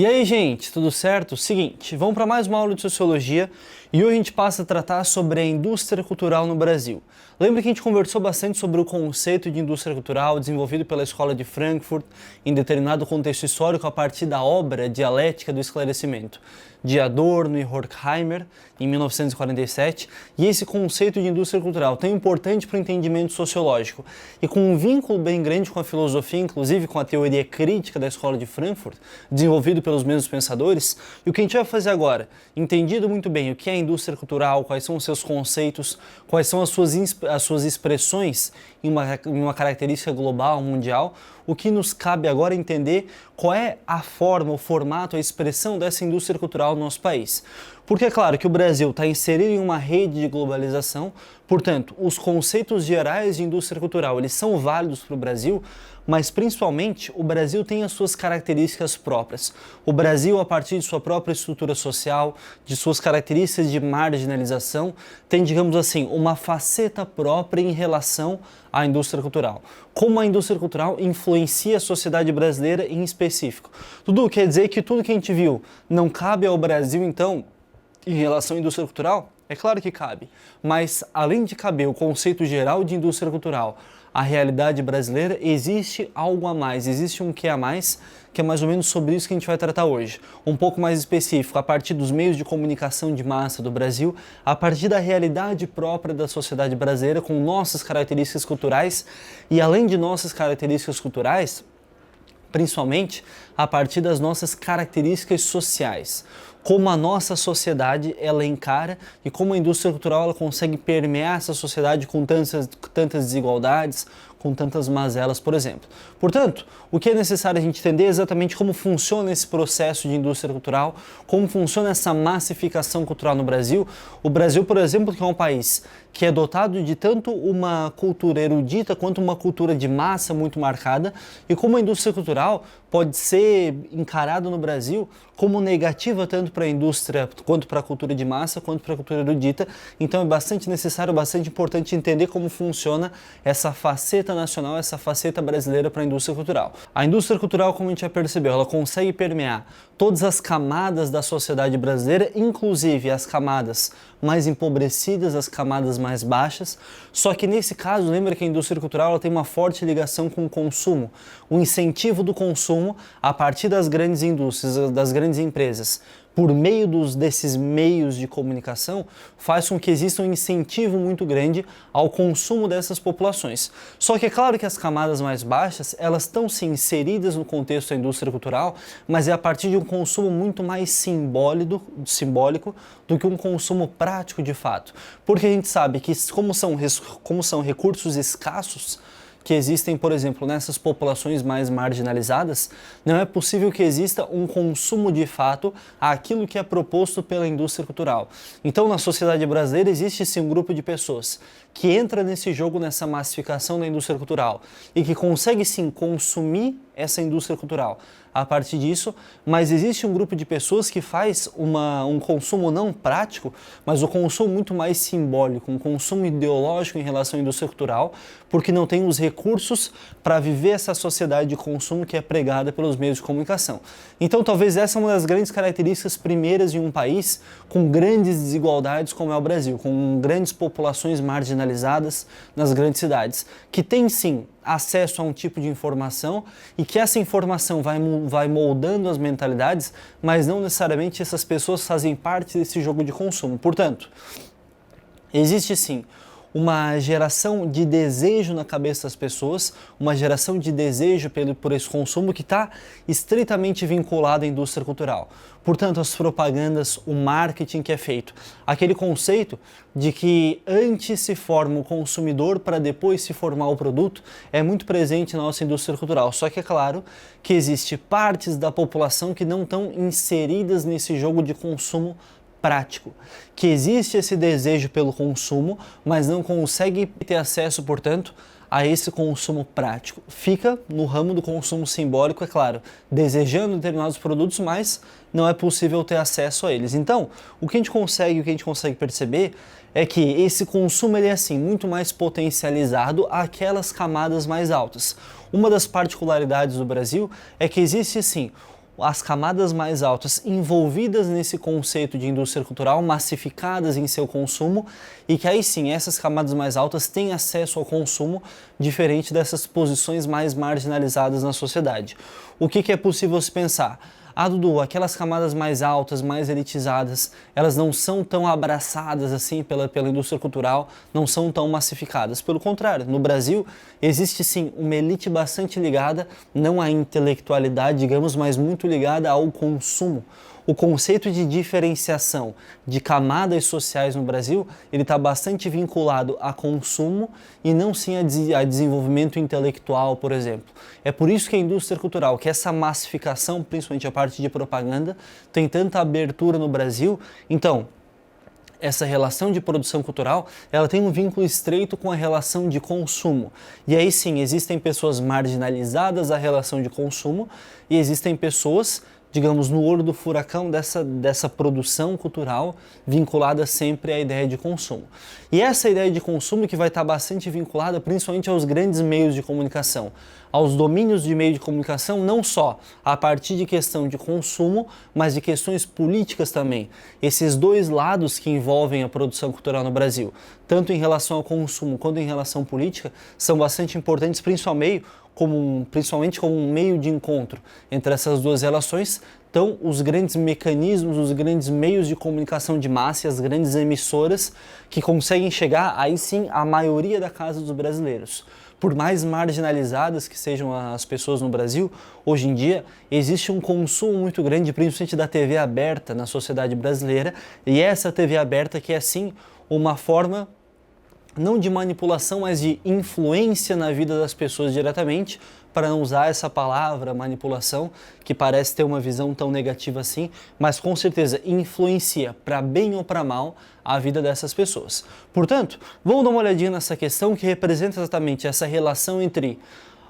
E aí, gente, tudo certo? Seguinte, vamos para mais uma aula de Sociologia e hoje a gente passa a tratar sobre a indústria cultural no Brasil. Lembra que a gente conversou bastante sobre o conceito de indústria cultural desenvolvido pela Escola de Frankfurt em determinado contexto histórico a partir da obra Dialética do Esclarecimento, de Adorno e Horkheimer, em 1947, e esse conceito de indústria cultural tão importante para o entendimento sociológico e com um vínculo bem grande com a filosofia, inclusive com a teoria crítica da Escola de Frankfurt, desenvolvido pelos mesmos pensadores. E o que a gente vai fazer agora, entendido muito bem o que é a indústria cultural, quais são os seus conceitos, quais são as suas expressões em uma característica global, mundial, o que nos cabe agora é entender qual é a forma, o formato, a expressão dessa indústria cultural no nosso país. Porque é claro que o Brasil está inserido em uma rede de globalização, portanto, os conceitos gerais de indústria cultural, eles são válidos para o Brasil, mas principalmente o Brasil tem as suas características próprias. O Brasil, a partir de sua própria estrutura social, de suas características de marginalização, tem, digamos assim, uma faceta própria em relação à indústria cultural. Como a indústria cultural influencia a sociedade brasileira em específico. Tudo quer dizer que tudo que a gente viu não cabe ao Brasil, então, em relação à indústria cultural? É claro que cabe, mas além de caber o conceito geral de indústria cultural, a realidade brasileira, existe algo a mais, existe um que a mais, que é mais ou menos sobre isso que a gente vai tratar hoje. Um pouco mais específico, a partir dos meios de comunicação de massa do Brasil, a partir da realidade própria da sociedade brasileira, com nossas características culturais, e além de nossas características culturais, principalmente a partir das nossas características sociais. Como a nossa sociedade ela encara e como a indústria cultural ela consegue permear essa sociedade com tantas desigualdades, com tantas mazelas, por exemplo. Portanto, o que é necessário a gente entender é exatamente como funciona esse processo de indústria cultural, como funciona essa massificação cultural no Brasil. O Brasil, por exemplo, que é um país que é dotado de tanto uma cultura erudita quanto uma cultura de massa muito marcada, e como a indústria cultural pode ser encarada no Brasil como negativa tanto para a indústria quanto para a cultura de massa, quanto para a cultura erudita. Então é bastante necessário, bastante importante entender como funciona essa faceta nacional, essa faceta brasileira para a indústria cultural. A indústria cultural, como a gente já percebeu, ela consegue permear todas as camadas da sociedade brasileira, inclusive as camadas mais empobrecidas, as camadas mais baixas, só que nesse caso, lembra que a indústria cultural ela tem uma forte ligação com o consumo, o incentivo do consumo a partir das grandes indústrias, das grandes empresas, por meio desses meios de comunicação, faz com que exista um incentivo muito grande ao consumo dessas populações. Só que é claro que as camadas mais baixas, elas estão sim inseridas no contexto da indústria cultural, mas é a partir de um consumo muito mais simbólico do que um consumo prático de fato. Porque a gente sabe que como são recursos escassos, que existem, por exemplo, nessas populações mais marginalizadas, não é possível que exista um consumo de fato àquilo que é proposto pela indústria cultural. Então, na sociedade brasileira existe sim um grupo de pessoas que entra nesse jogo, nessa massificação da indústria cultural e que consegue sim consumir essa indústria cultural a partir disso, mas existe um grupo de pessoas que faz um consumo não prático, mas um consumo muito mais simbólico, um consumo ideológico em relação à indústria cultural, porque não tem os recursos para viver essa sociedade de consumo que é pregada pelos meios de comunicação. Então talvez essa é uma das grandes características primeiras de um país com grandes desigualdades como é o Brasil, com grandes populações marginalizadas nas grandes cidades, que tem sim acesso a um tipo de informação e que essa informação vai moldando as mentalidades, mas não necessariamente essas pessoas fazem parte desse jogo de consumo. Portanto, existe sim uma geração de desejo na cabeça das pessoas, uma geração de desejo por esse consumo que está estritamente vinculado à indústria cultural. Portanto, as propagandas, o marketing que é feito, aquele conceito de que antes se forma o consumidor para depois se formar o produto, é muito presente na nossa indústria cultural. Só que é claro que existe partes da população que não estão inseridas nesse jogo de consumo prático, que existe esse desejo pelo consumo, mas não consegue ter acesso, portanto, a esse consumo prático. Fica no ramo do consumo simbólico, é claro, desejando determinados produtos, mas não é possível ter acesso a eles. Então, o que a gente consegue perceber é que esse consumo ele é assim muito mais potencializado àquelas camadas mais altas. Uma das particularidades do Brasil é que existe sim as camadas mais altas envolvidas nesse conceito de indústria cultural, massificadas em seu consumo, e que aí sim, essas camadas mais altas têm acesso ao consumo, diferente dessas posições mais marginalizadas na sociedade. O que é possível se pensar? Ah, Dudu, aquelas camadas mais altas, mais elitizadas, elas não são tão abraçadas assim pela indústria cultural, não são tão massificadas. Pelo contrário, no Brasil existe sim uma elite bastante ligada, não à intelectualidade, digamos, mas muito ligada ao consumo. O conceito de diferenciação de camadas sociais no Brasil, ele está bastante vinculado a consumo e não sim a desenvolvimento intelectual, por exemplo. É por isso que a indústria cultural, que essa massificação, principalmente a parte de propaganda, tem tanta abertura no Brasil. Então, essa relação de produção cultural, ela tem um vínculo estreito com a relação de consumo. E aí sim, existem pessoas marginalizadas à relação de consumo e existem pessoas, digamos, no olho do furacão dessa produção cultural vinculada sempre à ideia de consumo. E essa ideia de consumo que vai estar bastante vinculada principalmente aos grandes meios de comunicação, aos domínios de meio de comunicação, não só a partir de questão de consumo, mas de questões políticas também. Esses dois lados que envolvem a produção cultural no Brasil, tanto em relação ao consumo quanto em relação à política, são bastante importantes, principalmente como um meio de encontro entre essas duas relações. Então, os grandes mecanismos, os grandes meios de comunicação de massa, as grandes emissoras que conseguem chegar, aí sim, à maioria da casa dos brasileiros. Por mais marginalizadas que sejam as pessoas no Brasil, hoje em dia existe um consumo muito grande, principalmente da TV aberta na sociedade brasileira, e essa TV aberta que é sim uma forma não de manipulação, mas de influência na vida das pessoas diretamente, para não usar essa palavra manipulação, que parece ter uma visão tão negativa assim, mas com certeza influencia para bem ou para mal a vida dessas pessoas. Portanto, vamos dar uma olhadinha nessa questão que representa exatamente essa relação entre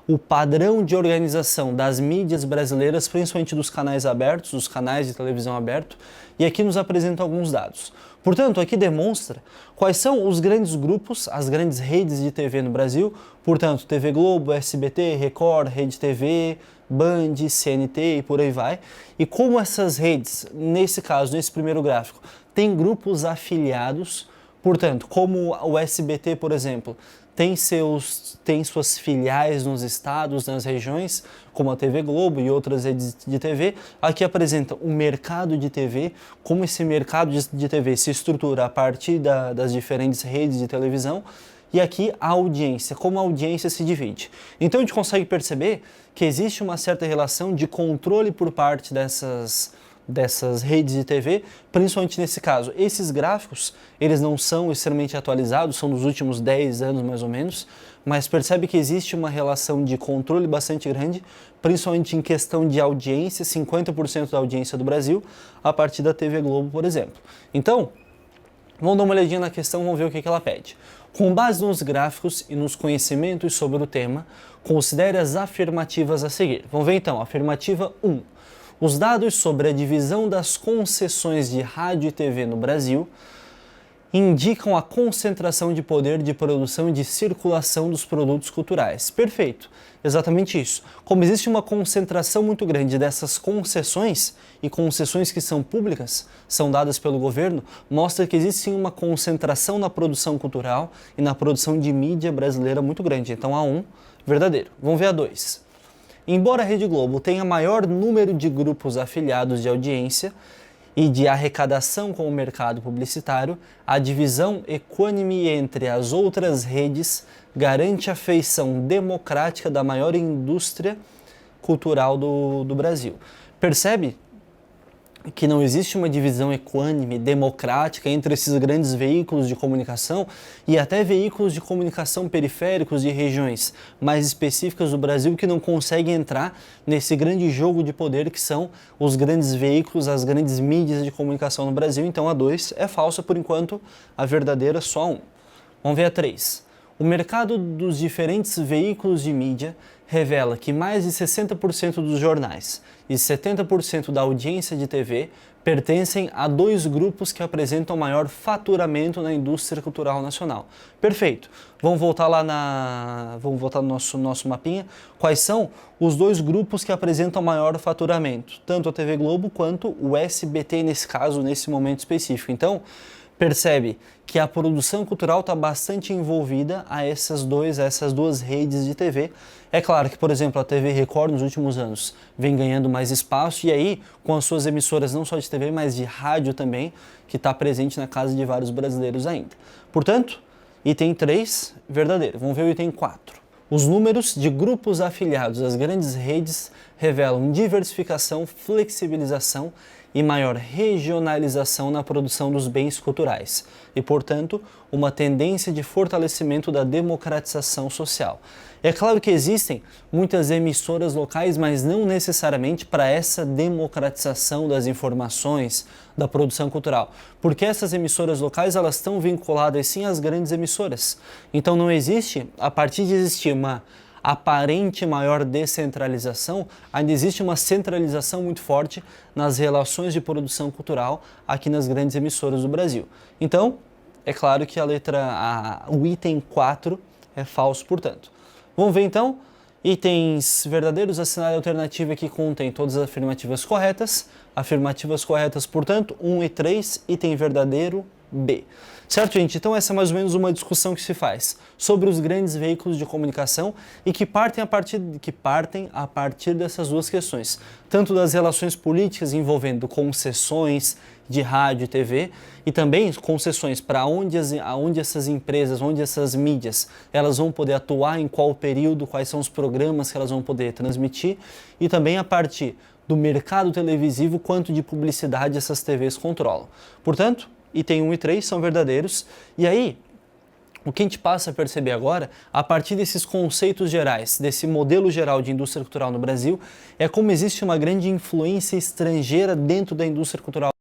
o padrão de organização das mídias brasileiras, principalmente dos canais abertos, dos canais de televisão aberto, e aqui nos apresenta alguns dados. Portanto, aqui demonstra quais são os grandes grupos, as grandes redes de TV no Brasil, portanto, TV Globo, SBT, Record, Rede TV, Band, CNT e por aí vai, e como essas redes, nesse caso, nesse primeiro gráfico, têm grupos afiliados, portanto, como o SBT, por exemplo, tem suas filiais nos estados, nas regiões, como a TV Globo e outras redes de TV. Aqui apresenta o mercado de TV, como esse mercado de TV se estrutura a partir das diferentes redes de televisão, e aqui a audiência, como a audiência se divide. Então a gente consegue perceber que existe uma certa relação de controle por parte dessas redes de TV, principalmente nesse caso. Esses gráficos, eles não são extremamente atualizados, são dos últimos 10 anos mais ou menos, mas percebe que existe uma relação de controle bastante grande, principalmente em questão de audiência, 50% da audiência do Brasil, a partir da TV Globo, por exemplo. Então, vamos dar uma olhadinha na questão, vamos ver o que ela pede. Com base nos gráficos e nos conhecimentos sobre o tema, considere as afirmativas a seguir. Vamos ver então, afirmativa 1. Os dados sobre a divisão das concessões de rádio e TV no Brasil indicam a concentração de poder de produção e de circulação dos produtos culturais. Perfeito, exatamente isso. Como existe uma concentração muito grande dessas concessões, e concessões que são públicas, são dadas pelo governo, mostra que existe sim uma concentração na produção cultural e na produção de mídia brasileira muito grande. Então a 1, verdadeiro. Vamos ver a 2. Embora a Rede Globo tenha maior número de grupos afiliados de audiência e de arrecadação com o mercado publicitário, a divisão equânime entre as outras redes garante a feição democrática da maior indústria cultural do Brasil. Percebe que não existe uma divisão equânime, democrática entre esses grandes veículos de comunicação e até veículos de comunicação periféricos de regiões mais específicas do Brasil que não conseguem entrar nesse grande jogo de poder que são os grandes veículos, as grandes mídias de comunicação no Brasil. Então a 2 é falsa por enquanto, a verdadeira só 1. Vamos ver a 3. O mercado dos diferentes veículos de mídia revela que mais de 60% dos jornais e 70% da audiência de TV pertencem a dois grupos que apresentam maior faturamento na indústria cultural nacional. Perfeito. Vamos voltar no nosso mapinha. Quais são os dois grupos que apresentam maior faturamento? Tanto a TV Globo quanto o SBT, nesse caso, nesse momento específico. Então, percebe que a produção cultural está bastante envolvida a essas duas redes de TV. É claro que, por exemplo, a TV Record nos últimos anos vem ganhando mais espaço e aí, com as suas emissoras não só de TV, mas de rádio também, que está presente na casa de vários brasileiros ainda. Portanto, item 3, verdadeiro. Vamos ver o item 4. Os números de grupos afiliados às grandes redes revelam diversificação, flexibilização e maior regionalização na produção dos bens culturais e, portanto, uma tendência de fortalecimento da democratização social. É claro que existem muitas emissoras locais, mas não necessariamente para essa democratização das informações, da produção cultural, porque essas emissoras locais elas estão vinculadas sim às grandes emissoras. Então não existe, a partir de existir uma aparente maior descentralização, ainda existe uma centralização muito forte nas relações de produção cultural aqui nas grandes emissoras do Brasil. Então, é claro que o item 4 é falso, portanto. Vamos ver então, itens verdadeiros, a cenário alternativa aqui contém todas as afirmativas corretas, portanto, 1 e 3, item verdadeiro, B. Certo, gente? Então essa é mais ou menos uma discussão que se faz sobre os grandes veículos de comunicação e que partem a partir dessas duas questões, tanto das relações políticas envolvendo concessões de rádio e TV e também concessões para onde essas empresas, onde essas mídias, elas vão poder atuar, em qual período, quais são os programas que elas vão poder transmitir e também a partir do mercado televisivo, quanto de publicidade essas TVs controlam. Portanto, item 1 e 3 são verdadeiros. E aí, o que a gente passa a perceber agora, a partir desses conceitos gerais, desse modelo geral de indústria cultural no Brasil, é como existe uma grande influência estrangeira dentro da indústria cultural.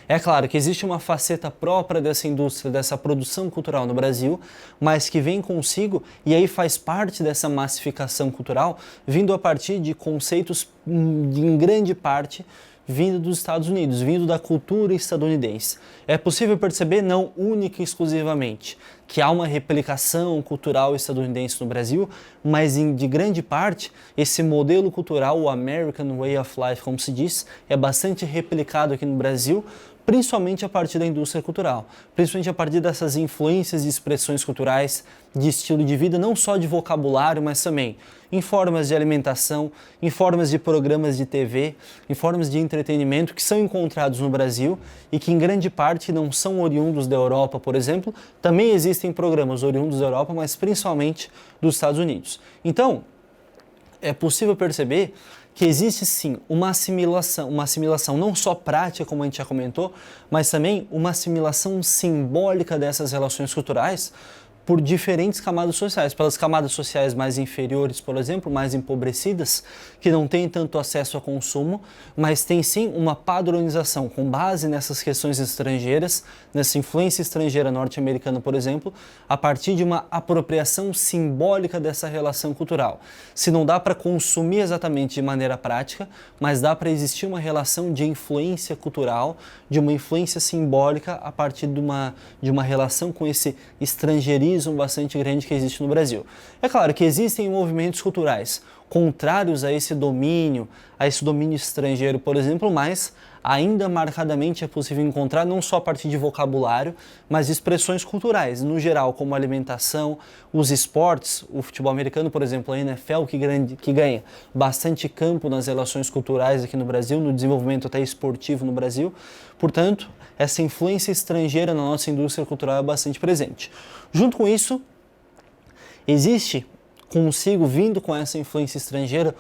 É claro que existe uma faceta própria dessa indústria, dessa produção cultural no Brasil, mas que vem consigo e aí faz parte dessa massificação cultural, vindo a partir de conceitos, em grande parte, vindo dos Estados Unidos, vindo da cultura estadunidense. É possível perceber, não única e exclusivamente, que há uma replicação cultural estadunidense no Brasil, mas de grande parte, esse modelo cultural, o American Way of Life, como se diz, é bastante replicado aqui no Brasil, principalmente a partir da indústria cultural, principalmente a partir dessas influências de expressões culturais, de estilo de vida, não só de vocabulário, mas também em formas de alimentação, em formas de programas de TV, em formas de entretenimento que são encontrados no Brasil e que em grande parte não são oriundos da Europa, por exemplo. Também existem programas oriundos da Europa, mas principalmente dos Estados Unidos. Então, é possível perceber que existe sim uma assimilação não só prática, como a gente já comentou, mas também uma assimilação simbólica dessas relações culturais por diferentes camadas sociais, pelas camadas sociais mais inferiores, por exemplo, mais empobrecidas, que não têm tanto acesso a consumo, mas tem sim uma padronização com base nessas questões estrangeiras, nessa influência estrangeira norte-americana, por exemplo, a partir de uma apropriação simbólica dessa relação cultural. Se não dá para consumir exatamente de maneira prática, mas dá para existir uma relação de influência cultural, de uma influência simbólica a partir de uma relação com esse estrangeirismo bastante grande que existe no Brasil. É claro que existem movimentos culturais contrários a esse domínio estrangeiro, por exemplo, mas ainda marcadamente é possível encontrar não só a partir de vocabulário, mas expressões culturais, no geral, como a alimentação, os esportes, o futebol americano, por exemplo, a NFL, que ganha bastante campo nas relações culturais aqui no Brasil, no desenvolvimento até esportivo no Brasil. Portanto, essa influência estrangeira na nossa indústria cultural é bastante presente. Junto com isso, existe consigo, vindo com essa influência estrangeira,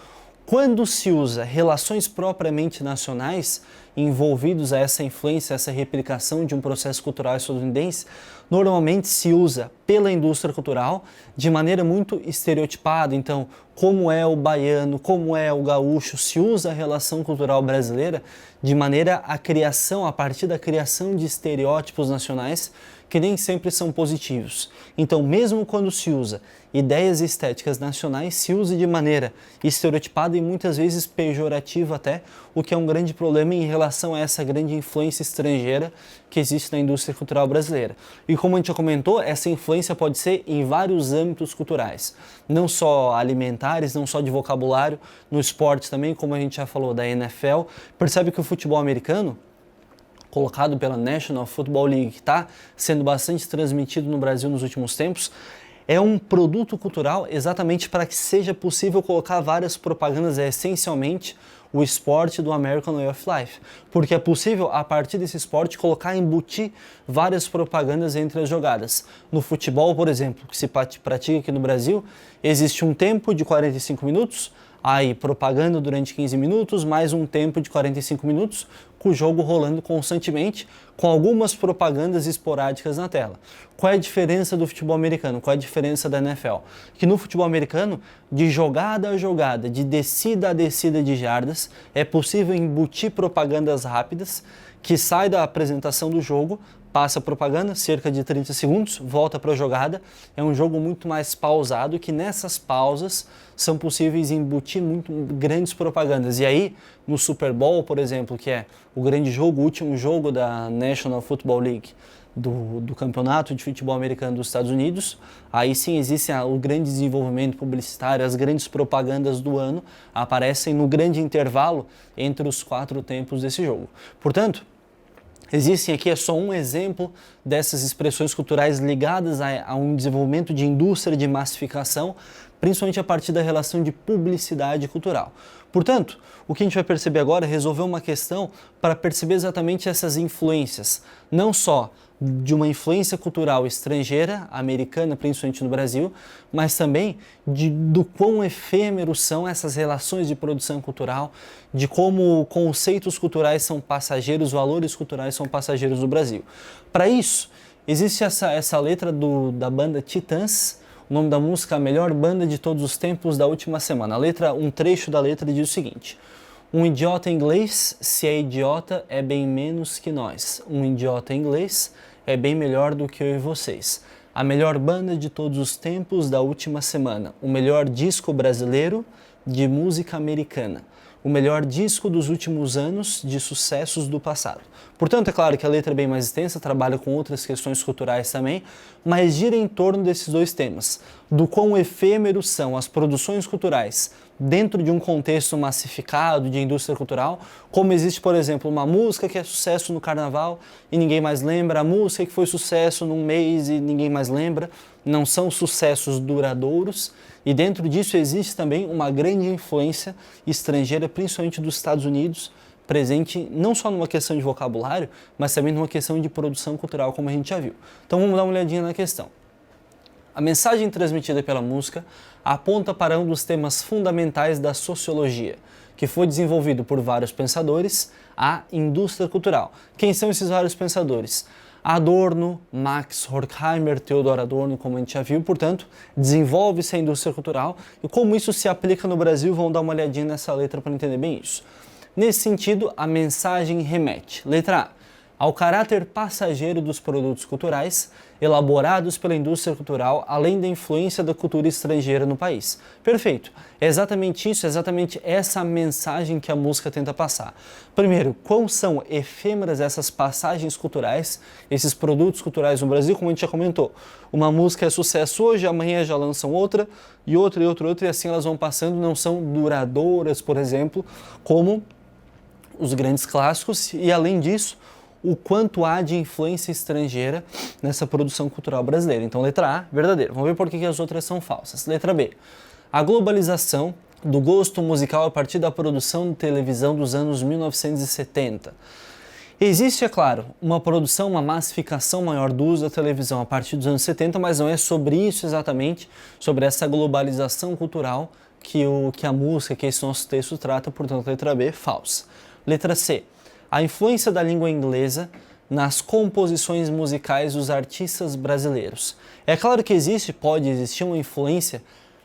quando se usa relações propriamente nacionais envolvidos a essa influência, essa replicação de um processo cultural estadunidense, normalmente se usa pela indústria cultural de maneira muito estereotipada. Então, como é o baiano, como é o gaúcho, se usa a relação cultural brasileira de maneira a partir da criação de estereótipos nacionais que nem sempre são positivos. Então, mesmo quando se usa ideias estéticas nacionais se use de maneira estereotipada e muitas vezes pejorativa até, o que é um grande problema em relação a essa grande influência estrangeira que existe na indústria cultural brasileira. E como a gente já comentou, essa influência pode ser em vários âmbitos culturais, não só alimentares, não só de vocabulário, no esporte também, como a gente já falou da NFL. Percebe que o futebol americano, colocado pela National Football League, que está sendo bastante transmitido no Brasil nos últimos tempos, é um produto cultural exatamente para que seja possível colocar várias propagandas, essencialmente o esporte do American Way of Life, porque é possível, a partir desse esporte, embutir várias propagandas entre as jogadas. No futebol, por exemplo, que se pratica aqui no Brasil, existe um tempo de 45 minutos, aí propaganda durante 15 minutos, mais um tempo de 45 minutos, com o jogo rolando constantemente, com algumas propagandas esporádicas na tela. Qual é a diferença do futebol americano? Qual é a diferença da NFL? Que no futebol americano, de jogada a jogada, de descida a descida de jardas, é possível embutir propagandas rápidas, que sai da apresentação do jogo, passa a propaganda, cerca de 30 segundos, volta para a jogada. É um jogo muito mais pausado, que nessas pausas são possíveis embutir muito grandes propagandas. E aí, no Super Bowl, por exemplo, que é o grande jogo, o último jogo da National Football League, do campeonato de futebol americano dos Estados Unidos, aí sim existe o grande desenvolvimento publicitário, as grandes propagandas do ano aparecem no grande intervalo entre os 4 tempos desse jogo. Portanto, existem aqui, é só um exemplo dessas expressões culturais ligadas a um desenvolvimento de indústria de massificação, principalmente a partir da relação de publicidade cultural. Portanto, o que a gente vai perceber agora é resolver uma questão para perceber exatamente essas influências, não só de uma influência cultural estrangeira, americana, principalmente no Brasil, mas também do quão efêmeros são essas relações de produção cultural, de como conceitos culturais são passageiros, valores culturais são passageiros no Brasil. Para isso, existe essa letra da banda Titãs, o nome da música, A Melhor Banda de Todos os Tempos da Última Semana. Um trecho da letra diz o seguinte: um idiota inglês, se é idiota, é bem menos que nós. Um idiota inglês é bem melhor do que eu e vocês. A melhor banda de todos os tempos da última semana. O melhor disco brasileiro de música americana. O melhor disco dos últimos anos de sucessos do passado. Portanto, é claro que a letra é bem mais extensa, trabalha com outras questões culturais também, mas gira em torno desses dois temas, do quão efêmeros são as produções culturais dentro de um contexto massificado de indústria cultural, como existe, por exemplo, uma música que é sucesso no carnaval e ninguém mais lembra, a música que foi sucesso num mês e ninguém mais lembra, não são sucessos duradouros, e dentro disso existe também uma grande influência estrangeira, principalmente dos Estados Unidos, presente não só numa questão de vocabulário, mas também numa questão de produção cultural, como a gente já viu. Então vamos dar uma olhadinha na questão. A mensagem transmitida pela música aponta para um dos temas fundamentais da sociologia, que foi desenvolvido por vários pensadores, a indústria cultural. Quem são esses vários pensadores? Adorno, Max Horkheimer, Theodor Adorno, como a gente já viu, portanto, desenvolve-se a indústria cultural e como isso se aplica no Brasil, vamos dar uma olhadinha nessa letra para entender bem isso. Nesse sentido, a mensagem remete, letra A, ao caráter passageiro dos produtos culturais elaborados pela indústria cultural, além da influência da cultura estrangeira no país. Perfeito. É exatamente isso, é exatamente essa mensagem que a música tenta passar. Primeiro, quão são efêmeras essas passagens culturais, esses produtos culturais no Brasil, como a gente já comentou. Uma música é sucesso hoje, amanhã já lançam outra, e outra, e assim elas vão passando, não são duradouras, por exemplo, como os grandes clássicos, e além disso, o quanto há de influência estrangeira nessa produção cultural brasileira. Então, letra A, verdadeiro. Vamos ver por que as outras são falsas. Letra B, a globalização do gosto musical a partir da produção de televisão dos anos 1970. Existe, é claro, uma produção, uma massificação maior do uso da televisão a partir dos anos 70, mas não é sobre isso exatamente, sobre essa globalização cultural que a música, que esse nosso texto trata, portanto, letra B, falsa. Letra C, a influência da língua inglesa nas composições musicais dos artistas brasileiros. É claro que pode existir uma influência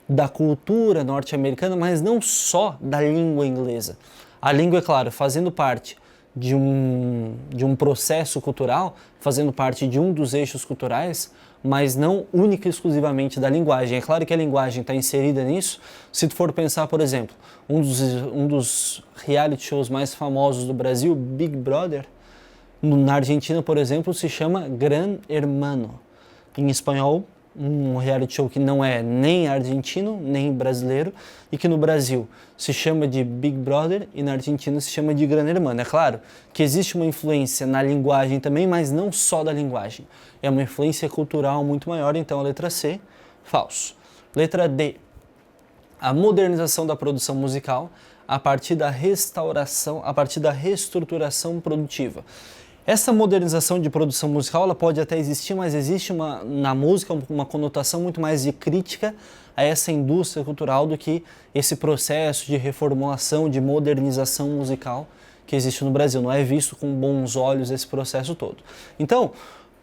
da cultura norte-americana, mas não só da língua inglesa. A língua, é claro, fazendo parte de um processo cultural, fazendo parte de um dos eixos culturais, mas não única e exclusivamente da linguagem. É claro que a linguagem está inserida nisso. Se tu for pensar, por exemplo, um dos reality shows mais famosos do Brasil, Big Brother, na Argentina, por exemplo, se chama Gran Hermano. Em espanhol, um reality show que não é nem argentino, nem brasileiro, e que no Brasil se chama de Big Brother e na Argentina se chama de Gran Hermano. É claro que existe uma influência na linguagem também, mas não só da linguagem. É uma influência cultural muito maior, então a letra C, falso. Letra D, a modernização da produção musical a partir da restauração, a partir da reestruturação produtiva. Essa modernização de produção musical, ela pode até existir, mas existe na música uma conotação muito mais de crítica a essa indústria cultural do que esse processo de reformulação, de modernização musical que existe no Brasil. Não é visto com bons olhos esse processo todo. Então,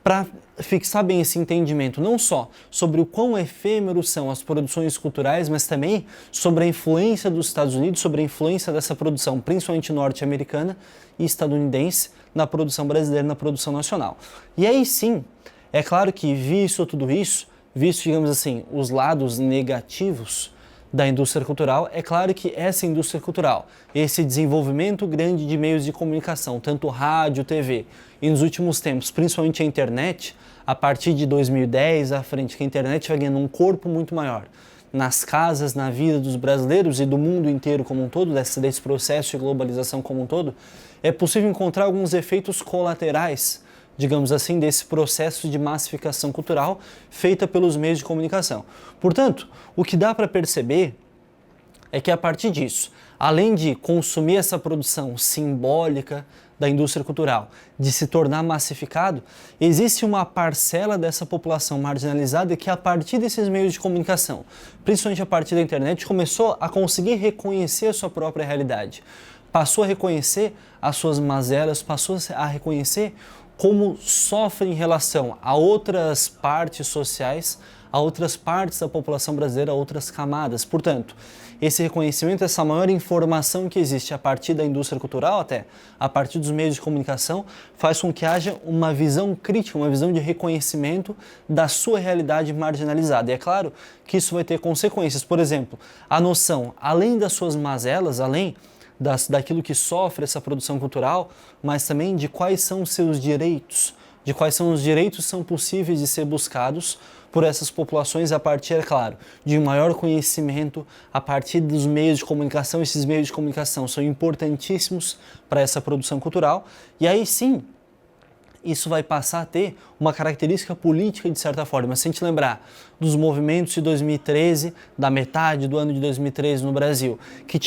para fixar bem esse entendimento, não só sobre o quão efêmeros são as produções culturais, mas também sobre a influência dos Estados Unidos, sobre a influência dessa produção, principalmente norte-americana e estadunidense, na produção brasileira, na produção nacional. E aí sim, é claro que visto tudo isso, visto, digamos assim, os lados negativos da indústria cultural, é claro que essa indústria cultural, esse desenvolvimento grande de meios de comunicação, tanto rádio, TV, e nos últimos tempos, principalmente a internet, a partir de 2010 à frente, que a internet vai ganhando um corpo muito maior nas casas, na vida dos brasileiros e do mundo inteiro como um todo, desse processo de globalização como um todo, é possível encontrar alguns efeitos colaterais, digamos assim, desse processo de massificação cultural feita pelos meios de comunicação. Portanto, o que dá para perceber é que a partir disso, além de consumir essa produção simbólica da indústria cultural, de se tornar massificado, existe uma parcela dessa população marginalizada que a partir desses meios de comunicação, principalmente a partir da internet, começou a conseguir reconhecer a sua própria realidade. Passou a reconhecer as suas mazelas, passou a reconhecer como sofre em relação a outras partes sociais, a outras partes da população brasileira, a outras camadas. Portanto, esse reconhecimento, essa maior informação que existe a partir da indústria cultural, até a partir dos meios de comunicação, faz com que haja uma visão crítica, uma visão de reconhecimento da sua realidade marginalizada. E é claro que isso vai ter consequências. Por exemplo, a noção, além das suas mazelas, além daquilo que sofre essa produção cultural, mas também de quais são os seus direitos, de quais são os direitos que são possíveis de ser buscados por essas populações a partir, é claro, de um maior conhecimento, a partir dos meios de comunicação. Esses meios de comunicação são importantíssimos para essa produção cultural, e aí sim, isso vai passar a ter uma característica política de certa forma. Se a gente lembrar dos movimentos de 2013, da metade do ano de 2013 no Brasil, que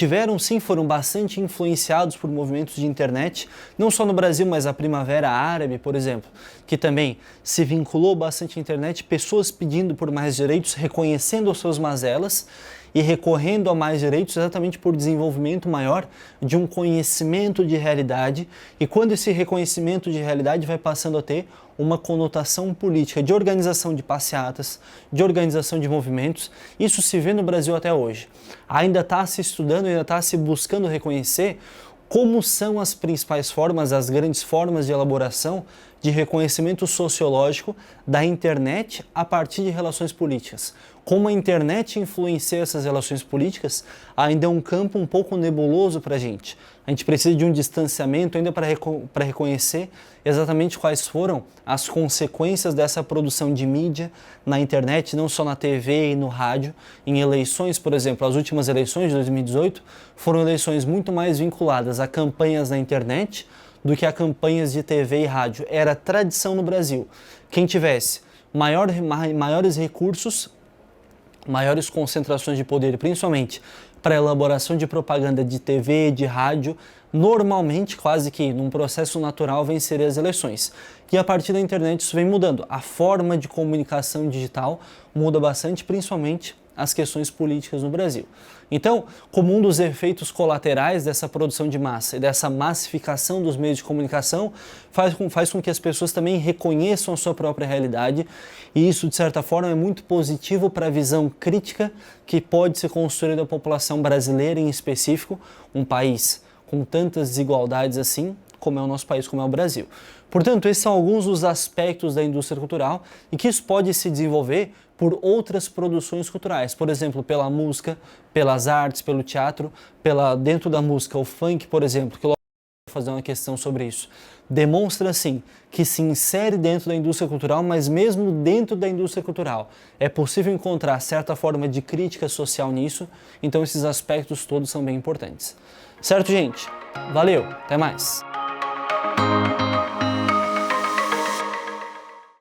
foram bastante influenciados por movimentos de internet, não só no Brasil, mas a Primavera Árabe, por exemplo, que também se vinculou bastante à internet, pessoas pedindo por mais direitos, reconhecendo as suas mazelas e recorrendo a mais direitos exatamente por desenvolvimento maior de um conhecimento de realidade, e quando esse reconhecimento de realidade vai passando a ter uma conotação política de organização de passeatas, de organização de movimentos. Isso se vê no Brasil até hoje. Ainda está se estudando, ainda está se buscando reconhecer como são as principais formas, as grandes formas de elaboração de reconhecimento sociológico da internet a partir de relações políticas. Como a internet influencia essas relações políticas, ainda é um campo um pouco nebuloso para a gente. A gente precisa de um distanciamento ainda para reconhecer exatamente quais foram as consequências dessa produção de mídia na internet, não só na TV e no rádio. Em eleições, por exemplo, as últimas eleições de 2018 foram eleições muito mais vinculadas a campanhas na internet do que a campanhas de TV e rádio. Era tradição no Brasil. Quem tivesse maiores recursos, maiores concentrações de poder, principalmente para a elaboração de propaganda de TV, de rádio, normalmente, quase que num processo natural, venceria as eleições. E a partir da internet isso vem mudando. A forma de comunicação digital muda bastante, principalmente as questões políticas no Brasil. Então, como um dos efeitos colaterais dessa produção de massa e dessa massificação dos meios de comunicação, faz com que as pessoas também reconheçam a sua própria realidade, e isso, de certa forma, é muito positivo para a visão crítica que pode ser construída da população brasileira em específico, um país com tantas desigualdades assim, como é o nosso país, como é o Brasil. Portanto, esses são alguns dos aspectos da indústria cultural e que isso pode se desenvolver por outras produções culturais, por exemplo, pela música, pelas artes, pelo teatro, dentro da música, o funk, por exemplo, que eu vou fazer uma questão sobre isso. Demonstra, sim, que se insere dentro da indústria cultural, mas mesmo dentro da indústria cultural é possível encontrar certa forma de crítica social nisso, então esses aspectos todos são bem importantes. Certo, gente? Valeu, até mais!